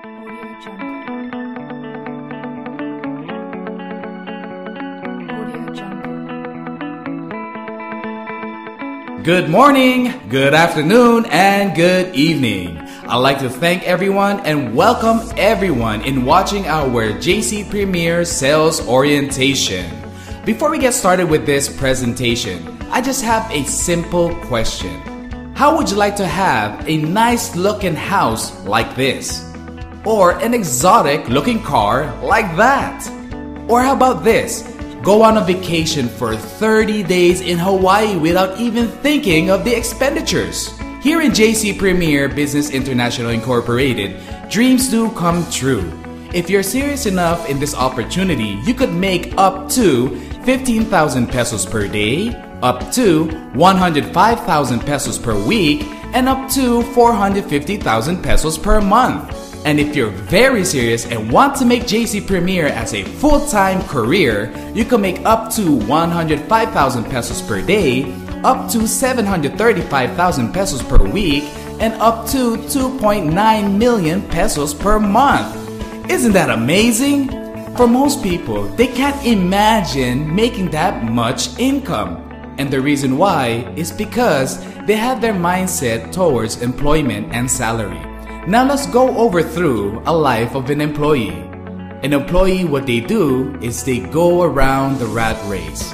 Audio Jungle. Audio Jungle. Good morning, good afternoon, and good evening. I'd like to thank everyone and welcome everyone in watching our JC Premier Sales Orientation. Before we get started with this presentation, I just have a simple question. How would you like to have a nice looking house like this? Or an exotic looking car like that? Or how about this? Go on a vacation for 30 days in Hawaii without even thinking of the expenditures. Here in JC Premier Business International Incorporated, dreams do come true. If you're serious enough in this opportunity, you could make up to 15,000 pesos per day, up to 105,000 pesos per week, and up to 450,000 pesos per month. And if you're very serious and want to make JC Premier as a full-time career, you can make up to 105,000 pesos per day, up to 735,000 pesos per week, and up to 2.9 million pesos per month. Isn't that amazing? For most people, they can't imagine making that much income. And the reason why is because they have their mindset towards employment and salary. Now let's go over through a life of an employee. An employee, what they do is they go around the rat race.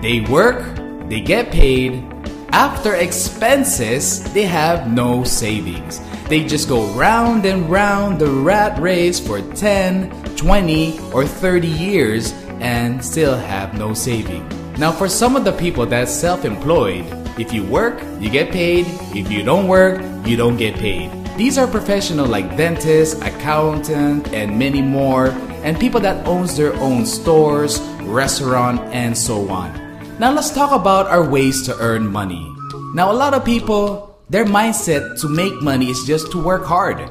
They work, they get paid. After expenses, they have no savings. They just go round and round the rat race for 10, 20, or 30 years and still have no saving. Now for some of the people that's self-employed, if you work, you get paid. If you don't work, you don't get paid. These are professionals like dentists, accountant, and many more, and people that owns their own stores, restaurant, and so on. Now let's talk about our ways to earn money. Now a lot of people, their mindset to make money is just to work hard.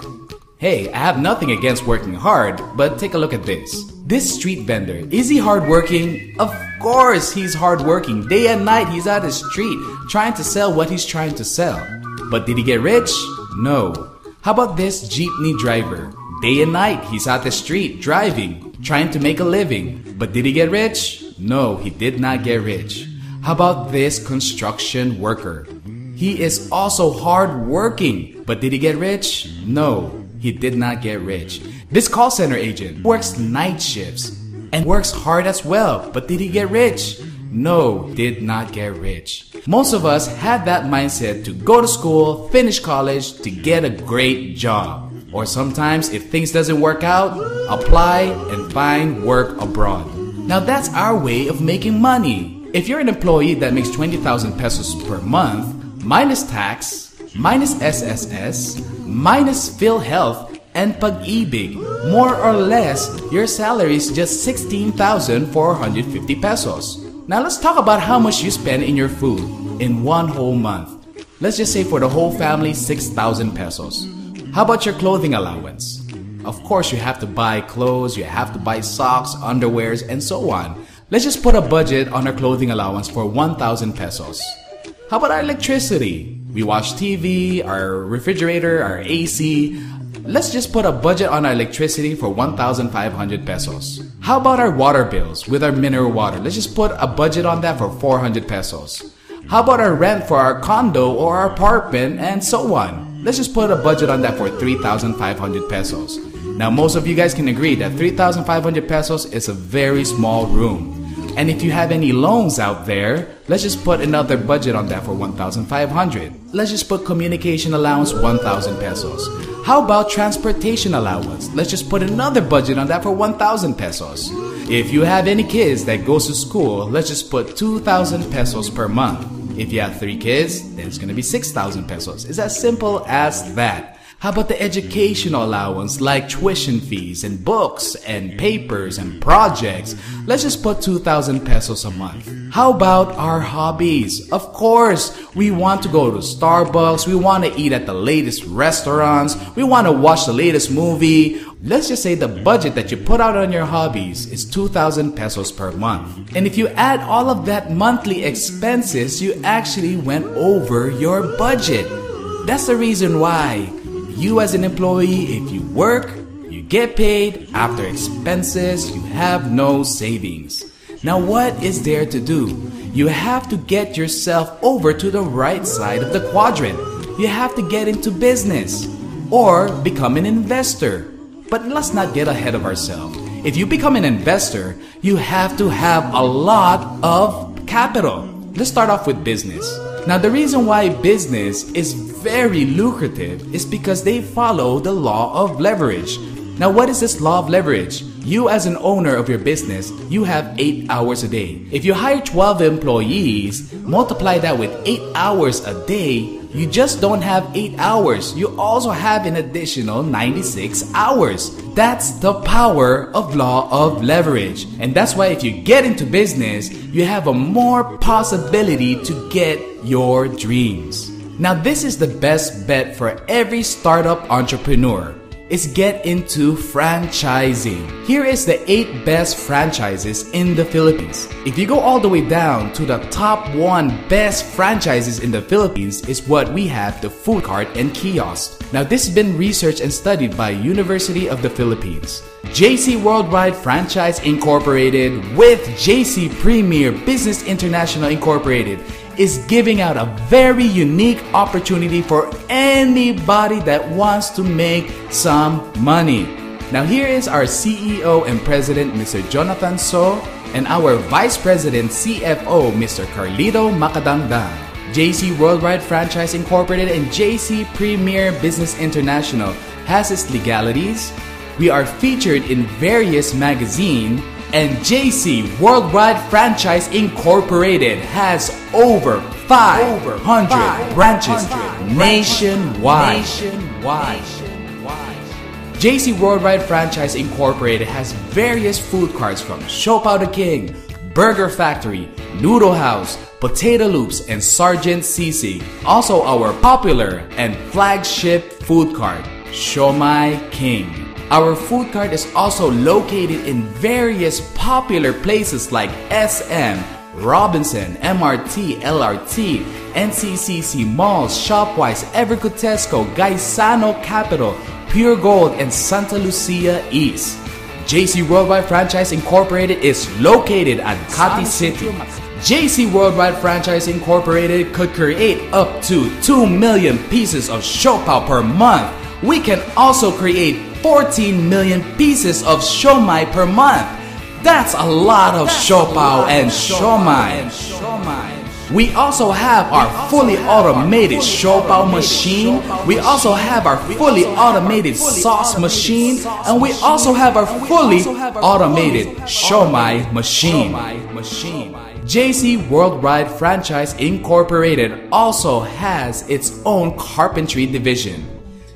Hey, I have nothing against working hard, but take a look at this. This street vendor, is he hardworking? Of course he's hardworking. Day and night he's out the street trying to sell what he's trying to sell. But did he get rich? No. How about this jeepney driver? Day and night he's out the street driving, trying to make a living. But did he get rich? No, he did not get rich. How about this construction worker? He is also hardworking. But did he get rich? No. He did not get rich. This call center agent works night shifts and works hard as well. But did he get rich? No, did not get rich. Most of us had that mindset to go to school, finish college, to get a great job. Or sometimes if things doesn't work out, apply and find work abroad. Now that's our way of making money. If you're an employee that makes 20,000 pesos per month, minus tax, minus SSS, minus PhilHealth, and Pag-ibig, more or less, your salary is just 16,450 pesos. Now let's talk about how much you spend in your food in one whole month. Let's just say for the whole family, 6,000 pesos. How about your clothing allowance? Of course, you have to buy clothes, you have to buy socks, underwears, and so on. Let's just put a budget on our clothing allowance for 1,000 pesos. How about our electricity? We watch TV, our refrigerator, our AC. Let's just put a budget on our electricity for 1,500 pesos. How about our water bills with our mineral water? Let's just put a budget on that for 400 pesos. How about our rent for our condo or our apartment and so on? Let's just put a budget on that for 3,500 pesos. Now most of you guys can agree that 3,500 pesos is a very small room. And if you have any loans out there, let's just put another budget on that for 1,500. Let's just put communication allowance 1,000 pesos. How about transportation allowance? Let's just put another budget on that for 1,000 pesos. If you have any kids that goes to school, let's just put 2,000 pesos per month. If you have 3 kids, then it's gonna be 6,000 pesos. It's as simple as that. How about the educational allowance like tuition fees and books and papers and projects? Let's just put 2,000 pesos a month. How about our hobbies? Of course, we want to go to Starbucks, we want to eat at the latest restaurants, we want to watch the latest movie. Let's just say the budget that you put out on your hobbies is 2,000 pesos per month. And if you add all of that monthly expenses, you actually went over your budget. That's the reason why you as an employee, if you work, get paid, after expenses, you have no savings. Now what is there to do? You have to get yourself over to the right side of the quadrant. You have to get into business or become an investor. But let's not get ahead of ourselves. If you become an investor, you have to have a lot of capital. Let's start off with business. Now the reason why business is very lucrative is because they follow the law of leverage. Now what is this law of leverage? You as an owner of your business, you have 8 hours a day. If you hire 12 employees, multiply that with 8 hours a day, you just don't have 8 hours. You also have an additional 96 hours. That's the power of law of leverage. And that's why if you get into business, you have a more possibility to get your dreams. Now this is the best bet for every startup entrepreneur. Is get into franchising. Here is the 8 best franchises in the Philippines. If you go all the way down to the top 1 best franchises in the Philippines is what we have, the food cart and kiosk. Now this has been researched and studied by University of the Philippines. JC Worldwide Franchise Incorporated with JC Premier Business International Incorporated is giving out a very unique opportunity for anybody that wants to make some money. Now here is our CEO and President, Mr. Jonathan So, and our Vice President CFO, Mr. Carlito Macadangdang. JC Worldwide Franchise Incorporated and JC Premier Business International has its legalities. We are featured in various magazines, and JC Worldwide Franchise Incorporated has over 500 branches nationwide. JC Worldwide Franchise Incorporated has various food carts from Siopao the King, Burger Factory, Noodle House, Potato Loops, and Sergeant Sisig. Also our popular and flagship food cart, Siomai King. Our food cart is also located in various popular places like SM, Robinson, MRT, LRT, NCCC Malls, Shopwise, Evergood Tesco, Gaisano Capital, Pure Gold, and Santa Lucia East. JC Worldwide Franchise Incorporated is located at Cati City. JC Worldwide Franchise Incorporated could create up to 2 million pieces of siopao per month. We can also create 14 million pieces of siomai per month. That's a lot of siopao and siomai. We also have our fully automated siopao machine. We also have our fully automated sauce machine. And we also have our fully automated siomai machine. JC Worldwide Franchise Incorporated also has its own carpentry division.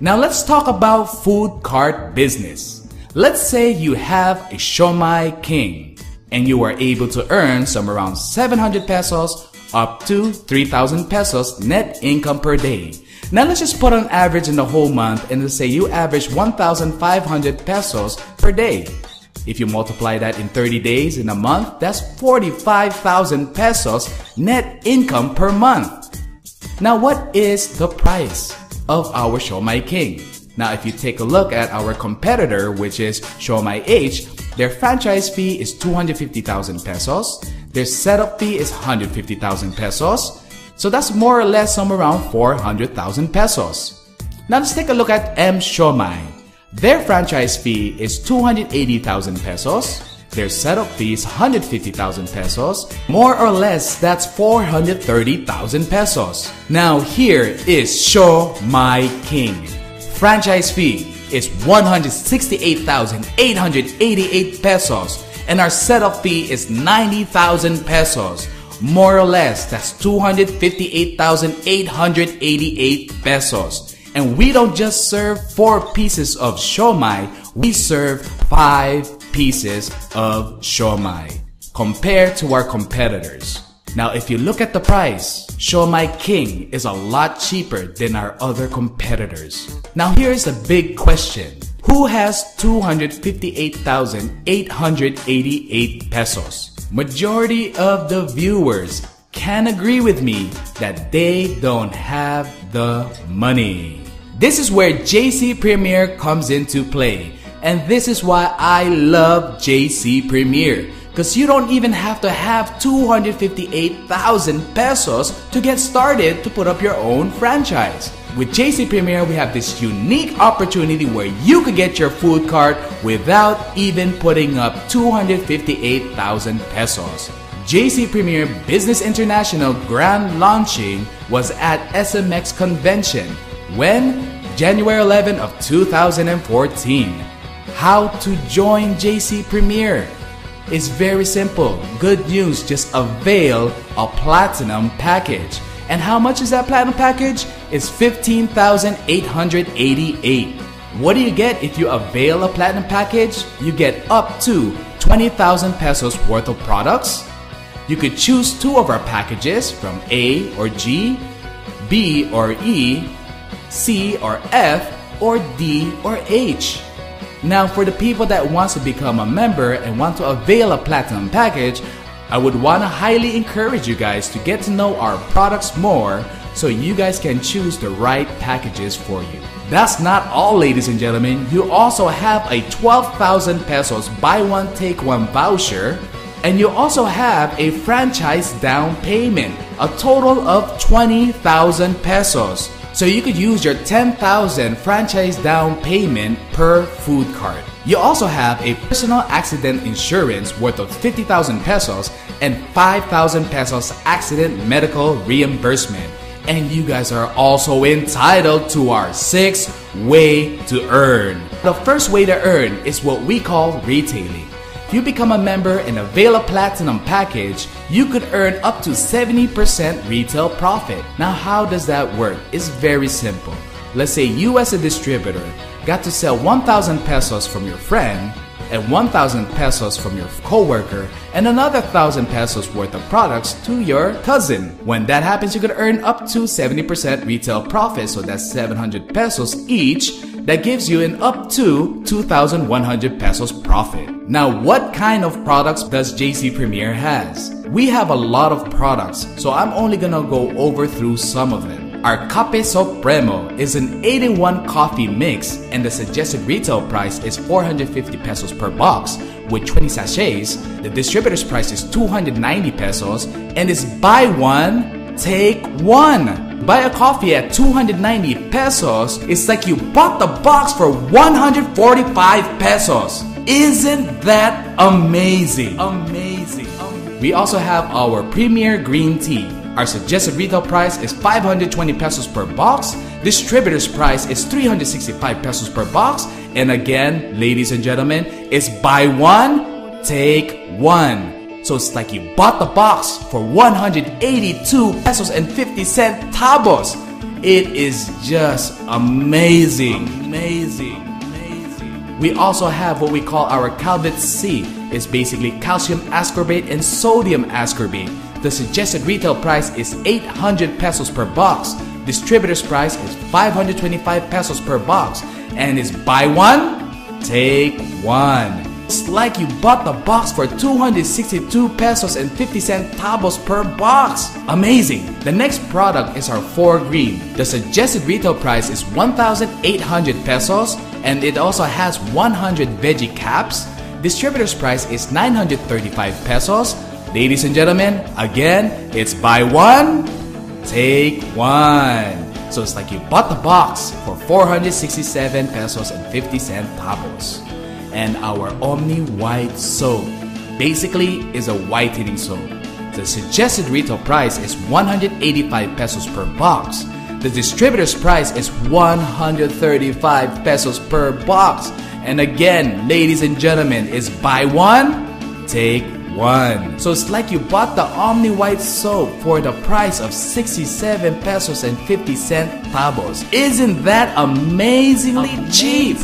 Now let's talk about food cart business. Let's say you have a Siomai King and you are able to earn some around 700 pesos up to 3,000 pesos net income per day. Now let's just put on average in the whole month and let's say you average 1,500 pesos per day. If you multiply that in 30 days in a month, that's 45,000 pesos net income per month. Now what is the price of our Siomai King? Now if you take a look at our competitor, which is Siomai H, their franchise fee is 250,000 pesos. Their setup fee is 150,000 pesos. So that's more or less somewhere around 400,000 pesos. Now let's take a look at M Siomai. Their franchise fee is 280,000 pesos. Their setup fee is 150,000 pesos. More or less, that's 430,000 pesos. Now here is Siomai King. Franchise fee is 168,888 pesos. And our setup fee is 90,000 pesos. More or less, that's 258,888 pesos. And we don't just serve 4 pieces of siomai, we serve 5 pieces of siomai compared to our competitors. Now if you look at the price, Siomai King is a lot cheaper than our other competitors. Now here's a big question. Who has 258,888 pesos? Majority of the viewers can agree with me that they don't have the money. This is where JC Premier comes into play. And this is why I love JC Premier. Because you don't even have to have 258,000 pesos to get started to put up your own franchise. With JC Premier, we have this unique opportunity where you could get your food cart without even putting up 258,000 pesos. JC Premier Business International Grand Launching was at SMX Convention. When? January 11 of 2014. How to join JC Premier? It's very simple. Good news, just avail a platinum package. And how much is that platinum package? It's 15,888. What do you get if you avail a platinum package? You get up to 20,000 pesos worth of products. You could choose two of our packages from A or G, B or E, C or F, or D or H. Now, for the people that wants to become a member and want to avail a platinum package, I would want to highly encourage you guys to get to know our products more so you guys can choose the right packages for you. That's not all, ladies and gentlemen. You also have a 12,000 pesos buy one take one voucher, and you also have a franchise down payment, a total of 20,000 pesos. So you could use your 10,000 franchise down payment per food cart. You also have a personal accident insurance worth of 50,000 pesos and 5,000 pesos accident medical reimbursement. And you guys are also entitled to our 6th way to earn. The first way to earn is what we call retailing. If you become a member and avail a platinum package, you could earn up to 70% retail profit. Now, how does that work? It's very simple. Let's say you as a distributor got to sell 1,000 pesos from your friend and 1,000 pesos from your coworker and another 1,000 pesos worth of products to your cousin. When that happens, you could earn up to 70% retail profit, so that's 700 pesos each. That gives you an up to 2,100 pesos profit. Now, what kind of products does JC Premier has? We have a lot of products, so I'm only gonna go over through some of them. Our Cafe Supremo is an 8-in-1 coffee mix, and the suggested retail price is 450 pesos per box. With 20 sachets, the distributor's price is 290 pesos, and is buy one, take one. Buy a coffee at 290 pesos, it's like you bought the box for 145 pesos. Isn't that amazing? Amazing. We also have our Premier Green Tea. Our suggested retail price is 520 pesos per box. Distributor's price is 365 pesos per box. And again, ladies and gentlemen, it's buy one, take one. So it's like you bought the box for 182 pesos and 50 cent tabos. It is just amazing. Amazing. We also have what we call our Calvet C. It's basically calcium ascorbate and sodium ascorbate. The suggested retail price is 800 pesos per box. Distributor's price is 525 pesos per box. And is buy one, take one. It's like you bought the box for 262 pesos and 50 cent tabos per box. Amazing! The next product is our 4 Green. The suggested retail price is 1,800 pesos, and it also has 100 veggie caps. Distributor's price is 935 pesos. Ladies and gentlemen, again, it's buy one, take one. So it's like you bought the box for 467 pesos and 50 cent tabos. And our Omni White Soap basically is a whitening soap. The suggested retail price is 185 pesos per box. The distributor's price is 135 pesos per box. And again, ladies and gentlemen, it's buy one, take one. So it's like you bought the Omni White Soap for the price of 67 pesos and 50 cent tabos. Isn't that amazingly cheap?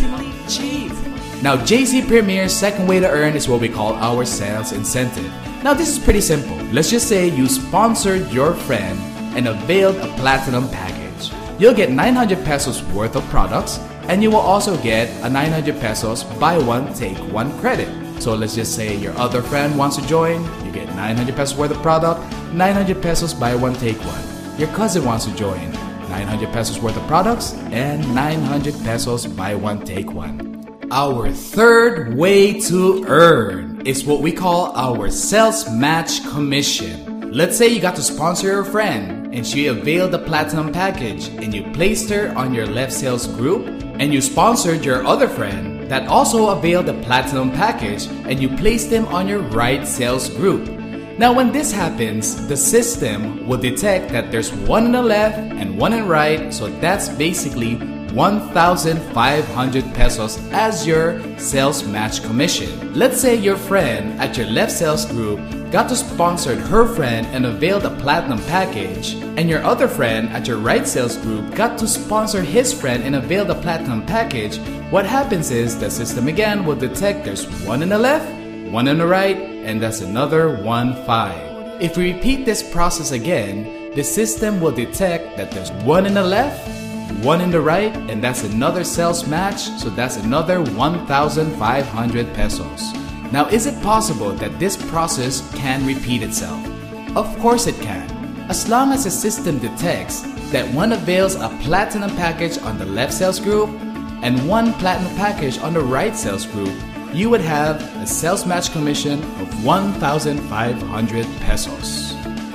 Now, JC Premier's second way to earn is what we call our sales incentive. Now, this is pretty simple. Let's just say you sponsored your friend and availed a platinum package. You'll get 900 pesos worth of products, and you will also get a 900 pesos buy one, take one credit. So let's just say your other friend wants to join, you get 900 pesos worth of product, 900 pesos buy one, take one. Your cousin wants to join, 900 pesos worth of products, and 900 pesos buy one, take one. our third way to earn is what we call our sales match commission. Let's say you got to sponsor your friend and she availed the platinum package and you placed her on your left sales group, and you sponsored your other friend that also availed the platinum package and you placed them on your right sales group. Now when this happens, the system will detect that there's one in the left and one in the right, so that's basically 1,500 pesos as your sales match commission. Let's say your friend at your left sales group got to sponsor her friend and avail the platinum package, and your other friend at your right sales group got to sponsor his friend and avail the platinum package. What happens is the system again will detect there's one in the left, one on the right, and that's another 1,500. If we repeat this process again, the system will detect that there's one in the left, one in the right, and that's another sales match, so that's another 1,500 pesos. Now, is it possible that this process can repeat itself? Of course it can. As long as the system detects that one avails a platinum package on the left sales group and one platinum package on the right sales group, you would have a sales match commission of 1,500 pesos.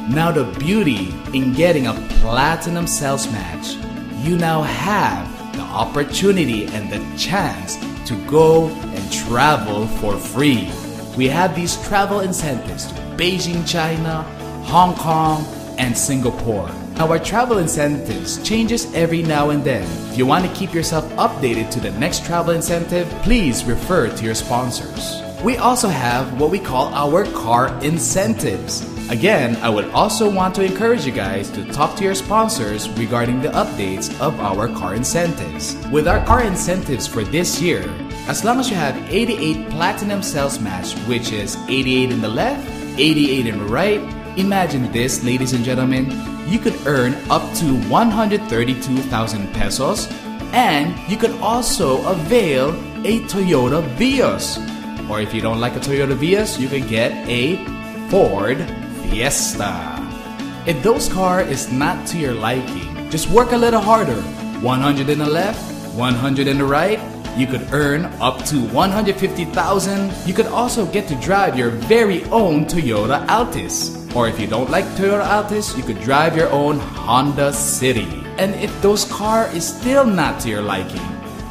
Now the beauty in getting a platinum sales match, you now have the opportunity and the chance to go and travel for free. We have these travel incentives to Beijing, China, Hong Kong, and Singapore. Now our travel incentives changes every now and then. If you want to keep yourself updated to the next travel incentive, please refer to your sponsors. We also have what we call our car incentives. Again, I would also want to encourage you guys to talk to your sponsors regarding the updates of our car incentives. With our car incentives for this year, as long as you have 88 platinum sales match, which is 88 in the left, 88 in the right, imagine this, ladies and gentlemen, you could earn up to 132,000 pesos, and you could also avail a Toyota Vios. Or if you don't like a Toyota Vios, you can get a Ford Fiesta. If those car is not to your liking, just work a little harder. 100 in the left, 100 in the right, you could earn up to 150,000. You could also get to drive your very own Toyota Altis. Or if you don't like Toyota Altis, you could drive your own Honda City. And if those car is still not to your liking,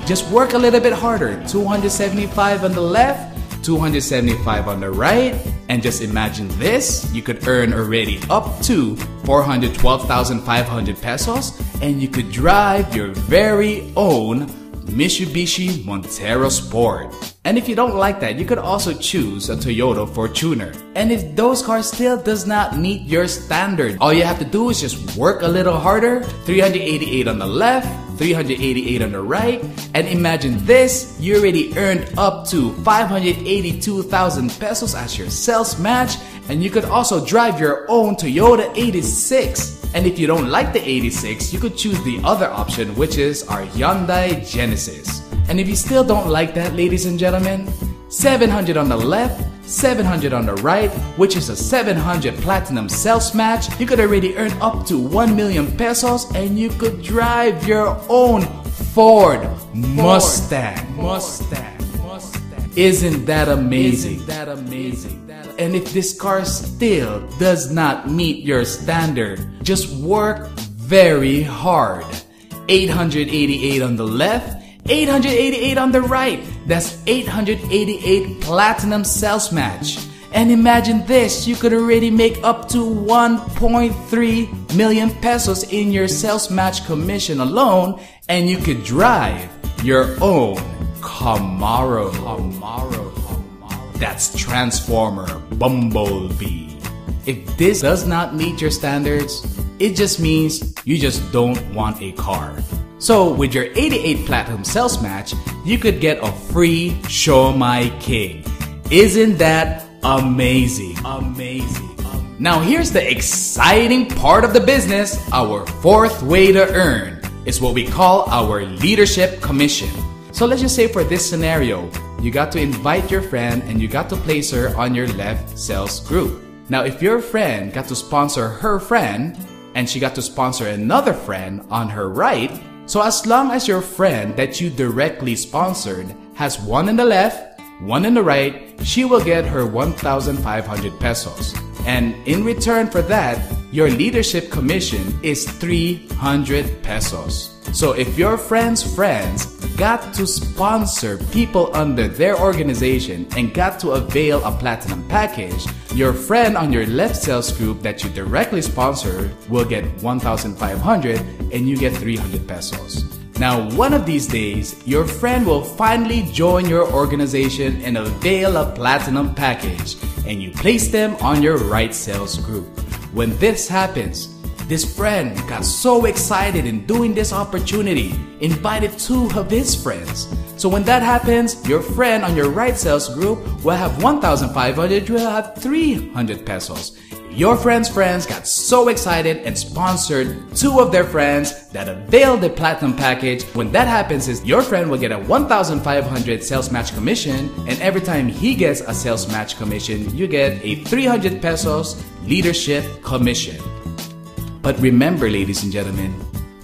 just work a little bit harder. 275 on the left, 275 on the right, and just imagine this, you could earn already up to 412,500 pesos, and you could drive your very own Mitsubishi Montero Sport. And if you don't like that, you could also choose a Toyota Fortuner. And if those cars still does not meet your standard, all you have to do is just work a little harder. 388 on the left, 388 on the right, and imagine this, you already earned up to 582,000 pesos as your sales match, and you could also drive your own Toyota 86. And if you don't like the 86, you could choose the other option, which is our Hyundai Genesis. And if you still don't like that, ladies and gentlemen, 700 on the left, 700 on the right, which is a 700 platinum sales match, you could already earn up to 1 million pesos, and you could drive your own Ford Mustang. Isn't that amazing? And if this car still does not meet your standard, just work very hard. 888 on the left, 888 on the right. That's 888 platinum sales match. And imagine this, you could already make up to 1.3 million pesos in your sales match commission alone, and you could drive your own Camaro. That's Transformer Bumblebee. If this does not meet your standards, it just means you just don't want a car. So with your 88 platinum sales match, you could get a free Show My King. Isn't that amazing? Now here's the exciting part of the business. Our fourth way to earn is what we call our leadership commission. So let's just say for this scenario, you got to invite your friend and you got to place her on your left sales group. Now if your friend got to sponsor her friend and she got to sponsor another friend on her right, So as long as your friend that you directly sponsored has one in the left, one in the right, she will get her 1,500 pesos. And in return for that, your leadership commission is 300 pesos. So if your friend's friends got to sponsor people under their organization and got to avail a platinum package, your friend on your left sales group that you directly sponsor will get 1,500 and you get 300 pesos. Now, one of these days, your friend will finally join your organization and avail a platinum package, and you place them on your right sales group. When this happens, this friend got so excited in doing this opportunity, invited 2 of his friends. So when that happens, your friend on your right sales group will have 1,500, you will have 300 pesos. Your friend's friends got so excited and sponsored 2 of their friends that availed the platinum package. When that happens is your friend will get a 1,500 sales match commission, and every time he gets a sales match commission, you get a 300 pesos leadership commission. But remember, ladies and gentlemen,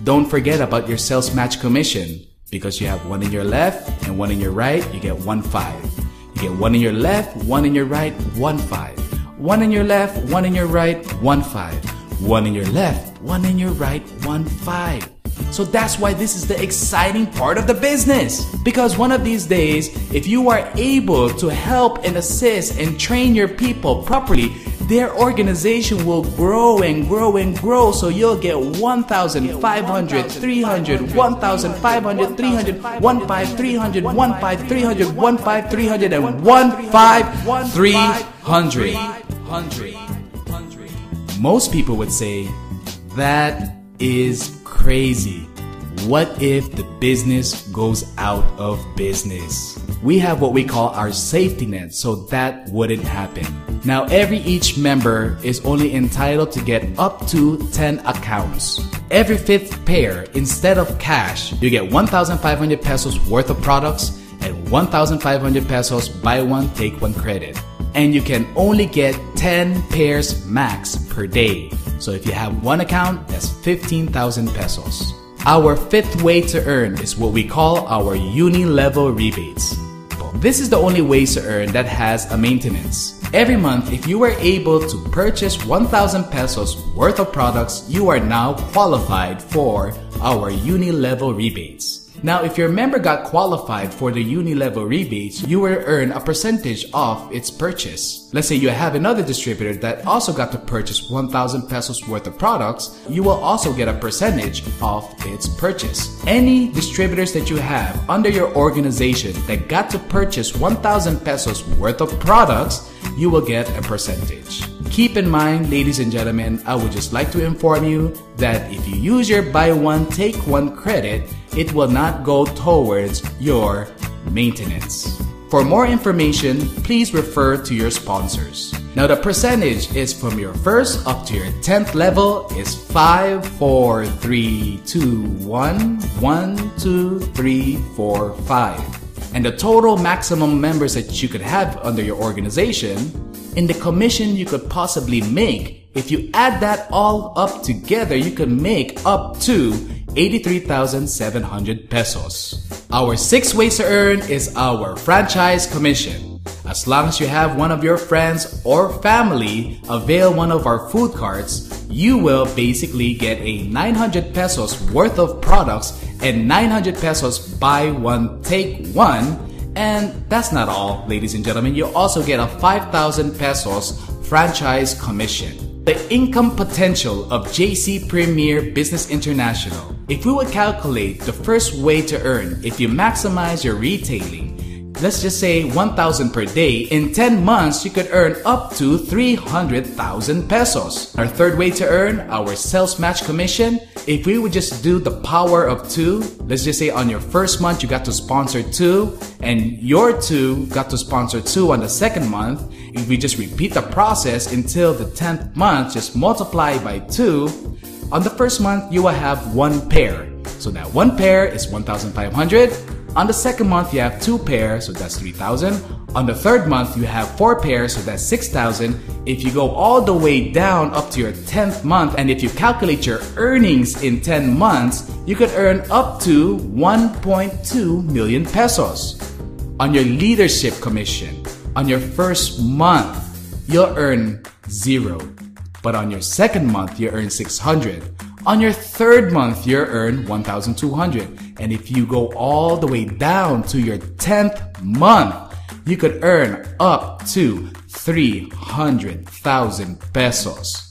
don't forget about your sales match commission, because you have one in your left and one in your right, you get 1,500. You get one in your left, one in your right, 1,500. One in your left, one in your right, 1,500. One in your left, one in your right, 1,500. So that's why this is the exciting part of the business. Because one of these days, if you are able to help and assist and train your people properly, their organization will grow and grow and grow. So you'll get 1,500, 300, 1,500, 300, 1,500, 300, 1,500, 300, 1,500, 300, and 1,500, 300. Most people would say, that is crazy. What if the business goes out of business? We have what we call our safety net, so that wouldn't happen. Now, each member is only entitled to get up to 10 accounts. Every 5th pair, instead of cash, you get 1,500 pesos worth of products and 1,500 pesos buy one, take one credit. And you can only get 10 pairs max per day. So if you have one account, that's 15,000 pesos. Our 5th way to earn is what we call our uni-level rebates. This is the only way to earn that has a maintenance. Every month, if you were able to purchase 1,000 pesos worth of products, you are now qualified for our uni-level rebates. Now, if your member got qualified for the uni-level rebates, you will earn a percentage of its purchase. Let's say you have another distributor that also got to purchase 1,000 pesos worth of products, you will also get a percentage of its purchase. Any distributors that you have under your organization that got to purchase 1,000 pesos worth of products, you will get a percentage. Keep in mind, ladies and gentlemen, I would just like to inform you that if you use your buy one, take one credit, it will not go towards your maintenance. For more information, please refer to your sponsors. Now, the percentage is from your 1st up to your 10th level is 5, 4, 3, 2, 1, 1, 2, 3, 4, 5. And the total maximum members that you could have under your organization, in the commission you could possibly make, if you add that all up together, you could make up to 83,700 pesos. Our 6th way to earn is our franchise commission. As long as you have one of your friends or family avail one of our food carts, you will basically get a 900 pesos worth of products and 900 pesos buy one, take one. And that's not all, ladies and gentlemen. You also get a 5,000 pesos franchise commission. The income potential of JC Premier Business International. If we would calculate the first way to earn, if you maximize your retailing, let's just say 1,000 per day, in 10 months you could earn up to 300,000 pesos. Our 3rd way to earn, our sales match commission. If we would just do the power of 2, let's just say on your 1st month you got to sponsor 2 and your 2 got to sponsor 2 on the 2nd month. If we just repeat the process until the 10th month, just multiply by 2. On the 1st month, you will have 1 pair. So that 1 pair is 1,500. On the 2nd month, you have 2 pairs, so that's 3,000. On the third month, you have 4 pairs, so that's 6,000. If you go all the way down up to your 10th month, and if you calculate your earnings in 10 months, you could earn up to 1.2 million pesos. On your leadership commission, on your first month, you'll earn 0. But on your second month, you earn 600. On your third month, you earn 1,200. And if you go all the way down to your 10th month, you could earn up to 300,000 pesos.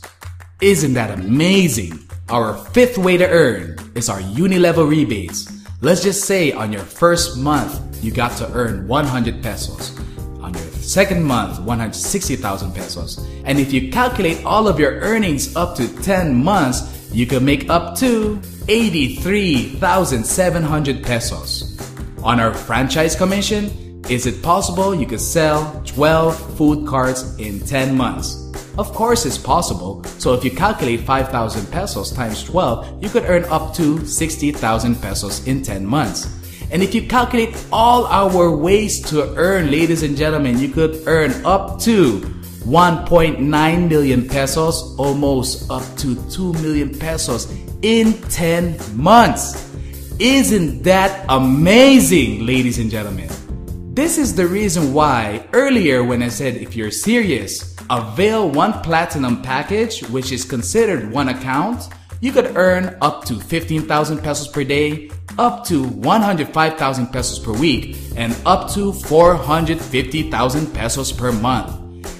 Isn't that amazing? Our fifth way to earn is our uni-level rebates. Let's just say on your first month, you got to earn 100 pesos. On your second month, 160,000 pesos. And if you calculate all of your earnings up to 10 months, you can make up to 83,700 pesos. On our franchise commission, is it possible you could sell 12 food carts in 10 months? Of course it's possible. So if you calculate 5,000 pesos times 12, you could earn up to 60,000 pesos in 10 months. And if you calculate all our ways to earn, ladies and gentlemen, you could earn up to 1.9 million pesos, almost up to 2 million pesos in 10 months. Isn't that amazing, ladies and gentlemen? This is the reason why earlier when I said if you're serious, avail one platinum package, which is considered one account. You could earn up to 15,000 pesos per day, up to 105,000 pesos per week, and up to 450,000 pesos per month.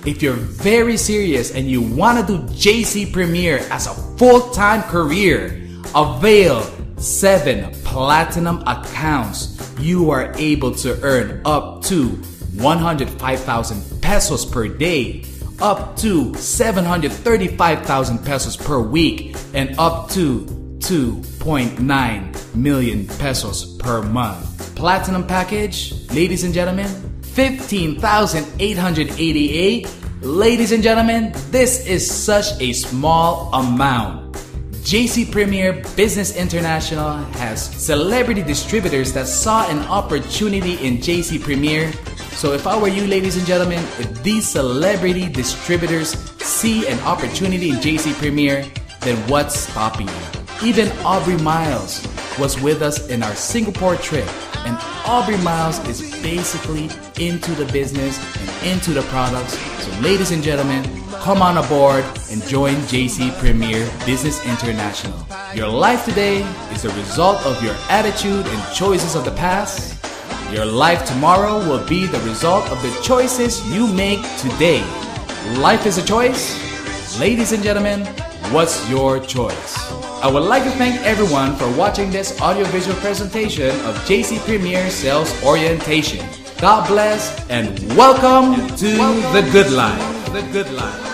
If you're very serious and you want to do JC Premier as a full-time career, avail 7 platinum accounts. You are able to earn up to 105,000 pesos per day, up to 735,000 pesos per week, and up to 2.9 million pesos per month. Platinum package, ladies and gentlemen, 15,888. Ladies and gentlemen, this is such a small amount. JC Premier Business International has celebrity distributors that saw an opportunity in JC Premier. So if I were you, ladies and gentlemen, if these celebrity distributors see an opportunity in JC Premier, then what's stopping you? Even Aubrey Miles was with us in our Singapore trip, and Aubrey Miles is basically into the business and into the products. So ladies and gentlemen, come on aboard and join JC Premier Business International. Your life today is the result of your attitude and choices of the past. Your life tomorrow will be the result of the choices you make today. Life is a choice. Ladies and gentlemen, what's your choice? I would like to thank everyone for watching this audiovisual presentation of JC Premier Sales Orientation. God bless and welcome to the good life. The good life.